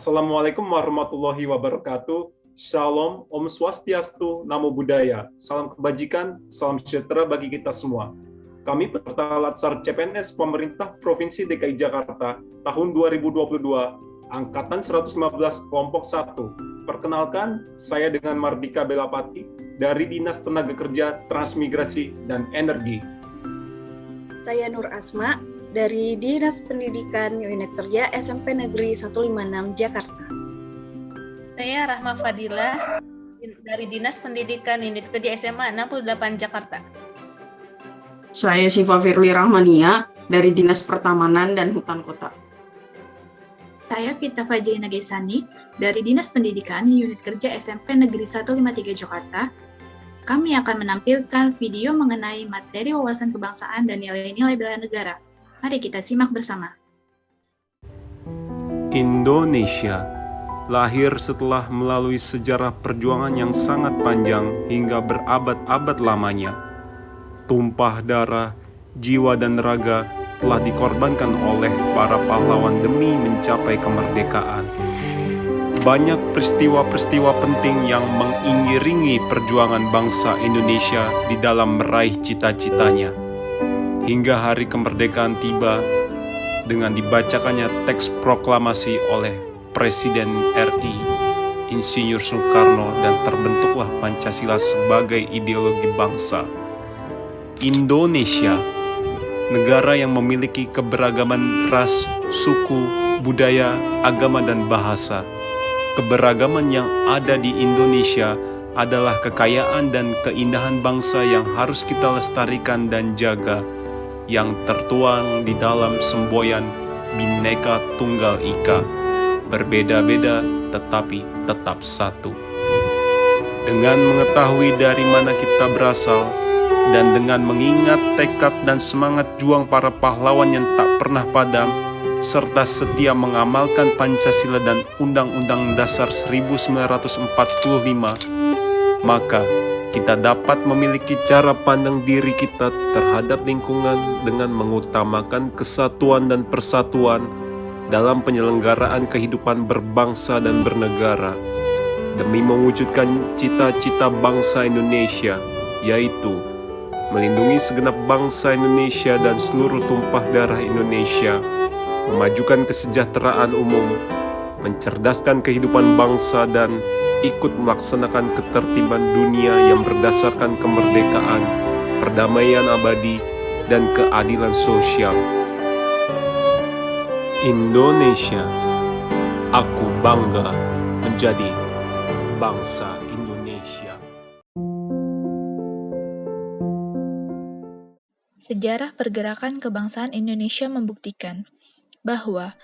Assalamualaikum warahmatullahi wabarakatuh. Shalom, Om Swastiastu, Namo Buddhaya. Salam kebajikan, salam sejahtera bagi kita semua. Kami peserta Latsar CPNS Pemerintah Provinsi DKI Jakarta tahun 2022, Angkatan 115 Kelompok 1. Perkenalkan, saya dengan Mardika Belapati dari Dinas Tenaga Kerja, Transmigrasi, dan Energi. Saya Nur Asma dari Dinas Pendidikan Unit Kerja SMP Negeri 156 Jakarta. Saya Rahma Fadilah dari Dinas Pendidikan Unit Kerja SMA 68 Jakarta. Saya Siva Firly Rahmania dari Dinas Pertamanan dan Hutan Kota. Saya Vita Fajrina Gesani dari Dinas Pendidikan Unit Kerja SMP Negeri 153 Jakarta. Kami akan menampilkan video mengenai materi wawasan kebangsaan dan nilai-nilai bela negara. Mari kita simak bersama. Indonesia lahir setelah melalui sejarah perjuangan yang sangat panjang hingga berabad-abad lamanya. Tumpah darah, jiwa dan raga telah dikorbankan oleh para pahlawan demi mencapai kemerdekaan. Banyak peristiwa-peristiwa penting yang mengiringi perjuangan bangsa Indonesia di dalam meraih cita-citanya. Hingga hari kemerdekaan tiba dengan dibacakannya teks proklamasi oleh Presiden RI Insinyur Soekarno dan terbentuklah Pancasila sebagai ideologi bangsa. Indonesia, negara yang memiliki keberagaman ras, suku, budaya, agama, dan bahasa. Keberagaman yang ada di Indonesia adalah kekayaan dan keindahan bangsa yang harus kita lestarikan dan jaga, yang tertuang di dalam semboyan Bhinneka Tunggal Ika, berbeda-beda tetapi tetap satu. Dengan mengetahui dari mana kita berasal, dan dengan mengingat tekad dan semangat juang para pahlawan yang tak pernah padam, serta setia mengamalkan Pancasila dan Undang-Undang Dasar 1945, maka kita dapat memiliki cara pandang diri kita terhadap lingkungan dengan mengutamakan kesatuan dan persatuan dalam penyelenggaraan kehidupan berbangsa dan bernegara, demi mewujudkan cita-cita bangsa Indonesia, yaitu melindungi segenap bangsa Indonesia dan seluruh tumpah darah Indonesia, memajukan kesejahteraan umum, mencerdaskan kehidupan bangsa, dan ikut melaksanakan ketertiban dunia yang berdasarkan kemerdekaan, perdamaian abadi, dan keadilan sosial. Indonesia, aku bangga menjadi bangsa Indonesia. Sejarah pergerakan kebangsaan Indonesia membuktikan bahwa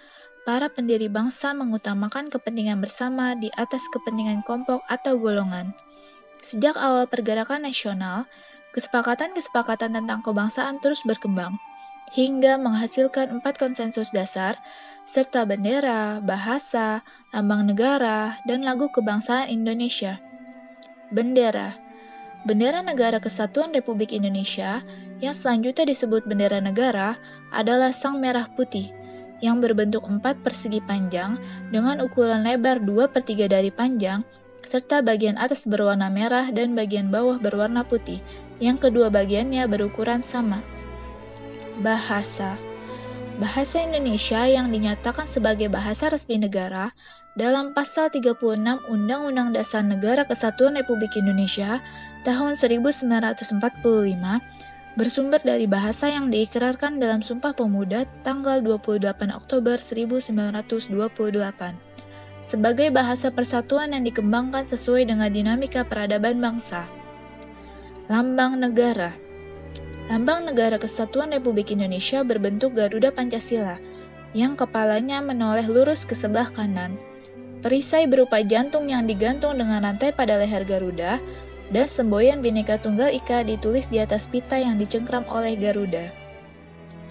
para pendiri bangsa mengutamakan kepentingan bersama di atas kepentingan kelompok atau golongan. Sejak awal pergerakan nasional, kesepakatan-kesepakatan tentang kebangsaan terus berkembang, hingga menghasilkan 4 konsensus dasar, serta bendera, bahasa, lambang negara, dan lagu kebangsaan Indonesia. Bendera Negara Kesatuan Republik Indonesia, yang selanjutnya disebut bendera negara, adalah sang merah putih, yang berbentuk 4 persegi panjang dengan ukuran lebar 2/3 dari panjang, serta bagian atas berwarna merah dan bagian bawah berwarna putih, yang kedua bagiannya berukuran sama. Bahasa Indonesia yang dinyatakan sebagai bahasa resmi negara dalam Pasal 36 Undang-Undang Dasar Negara Kesatuan Republik Indonesia tahun 1945 bersumber dari bahasa yang diikrarkan dalam Sumpah Pemuda tanggal 28 Oktober 1928 sebagai bahasa persatuan yang dikembangkan sesuai dengan dinamika peradaban bangsa. Lambang Negara Kesatuan Republik Indonesia berbentuk Garuda Pancasila yang kepalanya menoleh lurus ke sebelah kanan. Perisai berupa jantung yang digantung dengan rantai pada leher Garuda, dan semboyan Bhinneka Tunggal Ika ditulis di atas pita yang dicengkram oleh Garuda.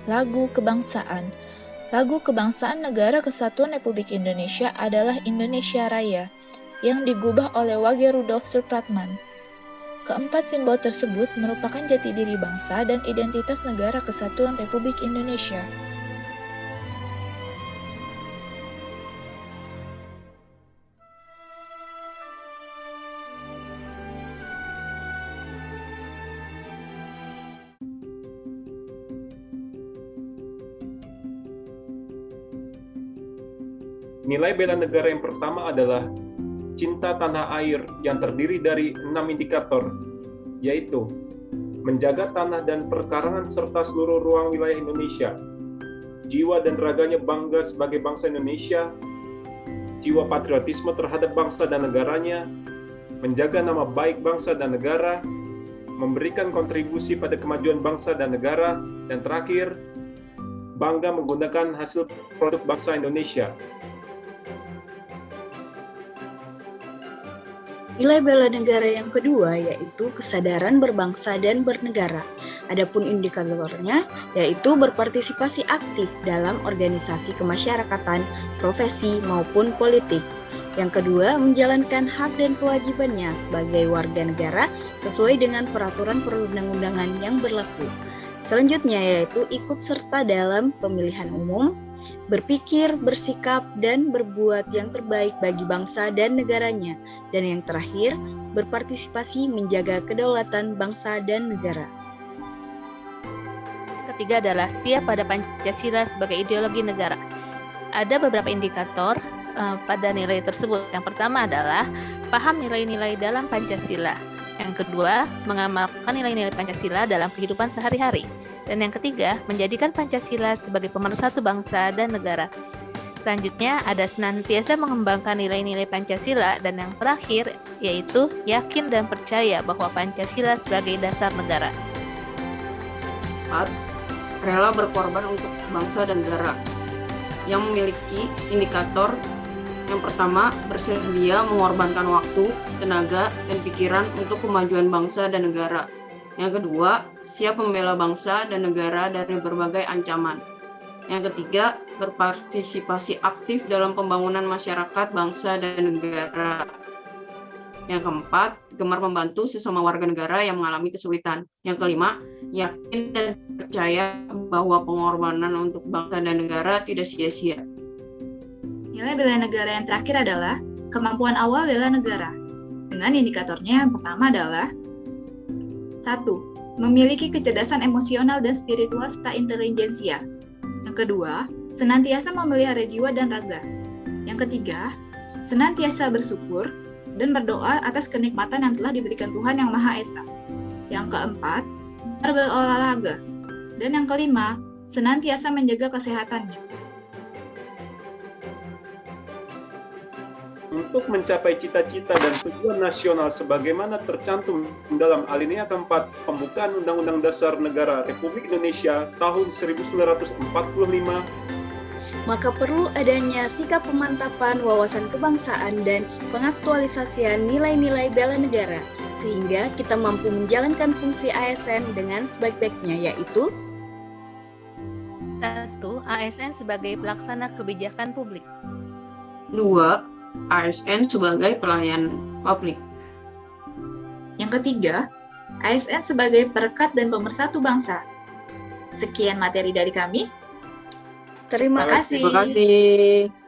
Lagu Kebangsaan Negara Kesatuan Republik Indonesia adalah Indonesia Raya, yang digubah oleh Wage Rudolf Supratman. Keempat simbol tersebut merupakan jati diri bangsa dan identitas negara Kesatuan Republik Indonesia. Nilai bela negara yang pertama adalah cinta tanah air yang terdiri dari 6 indikator, yaitu menjaga tanah dan perkarangan serta seluruh ruang wilayah Indonesia, jiwa dan raganya bangga sebagai bangsa Indonesia, jiwa patriotisme terhadap bangsa dan negaranya, menjaga nama baik bangsa dan negara, memberikan kontribusi pada kemajuan bangsa dan negara, dan terakhir, bangga menggunakan hasil produk bangsa Indonesia. Nilai bela negara yang kedua yaitu kesadaran berbangsa dan bernegara. Adapun indikatornya yaitu berpartisipasi aktif dalam organisasi kemasyarakatan, profesi maupun politik. Yang kedua, menjalankan hak dan kewajibannya sebagai warga negara sesuai dengan peraturan perundang-undangan yang berlaku. Selanjutnya yaitu ikut serta dalam pemilihan umum, berpikir, bersikap, dan berbuat yang terbaik bagi bangsa dan negaranya. Dan yang terakhir, berpartisipasi menjaga kedaulatan bangsa dan negara. Ketiga adalah siap pada Pancasila sebagai ideologi negara. Ada beberapa indikator pada nilai tersebut. Yang pertama adalah paham nilai-nilai dalam Pancasila. Yang kedua, mengamalkan nilai-nilai Pancasila dalam kehidupan sehari-hari. Dan yang ketiga, menjadikan Pancasila sebagai pemersatu bangsa dan negara. Selanjutnya, ada senantiasa mengembangkan nilai-nilai Pancasila. Dan yang terakhir, yaitu yakin dan percaya bahwa Pancasila sebagai dasar negara. 4. Rela berkorban untuk bangsa dan negara. Yang memiliki indikator yang pertama, bersedia mengorbankan waktu, tenaga, dan pikiran untuk kemajuan bangsa dan negara. Yang kedua, siap membela bangsa dan negara dari berbagai ancaman. Yang ketiga, berpartisipasi aktif dalam pembangunan masyarakat, bangsa, dan negara. Yang keempat, gemar membantu sesama warga negara yang mengalami kesulitan. Yang kelima, yakin dan percaya bahwa pengorbanan untuk bangsa dan negara tidak sia-sia. Nilai bela negara yang terakhir adalah kemampuan awal bela negara. Dengan indikatornya yang pertama adalah 1. Memiliki kecerdasan emosional dan spiritual serta intelijensia. Yang kedua, senantiasa memelihara jiwa dan raga. Yang ketiga, senantiasa bersyukur dan berdoa atas kenikmatan yang telah diberikan Tuhan Yang Maha Esa. Yang keempat, berolahraga. Dan yang kelima, senantiasa menjaga kesehatannya. Untuk mencapai cita-cita dan tujuan nasional sebagaimana tercantum dalam alinea keempat pembukaan Undang-Undang Dasar Negara Republik Indonesia tahun 1945, maka perlu adanya sikap pemantapan wawasan kebangsaan dan pengaktualisasian nilai-nilai bela negara, sehingga kita mampu menjalankan fungsi ASN dengan sebaik-baiknya, yaitu 1. ASN sebagai pelaksana kebijakan publik. 2. ASN sebagai pelayan publik. Yang ketiga, ASN sebagai perekat dan pemersatu bangsa. Sekian materi dari kami. terima kasih. Terima kasih.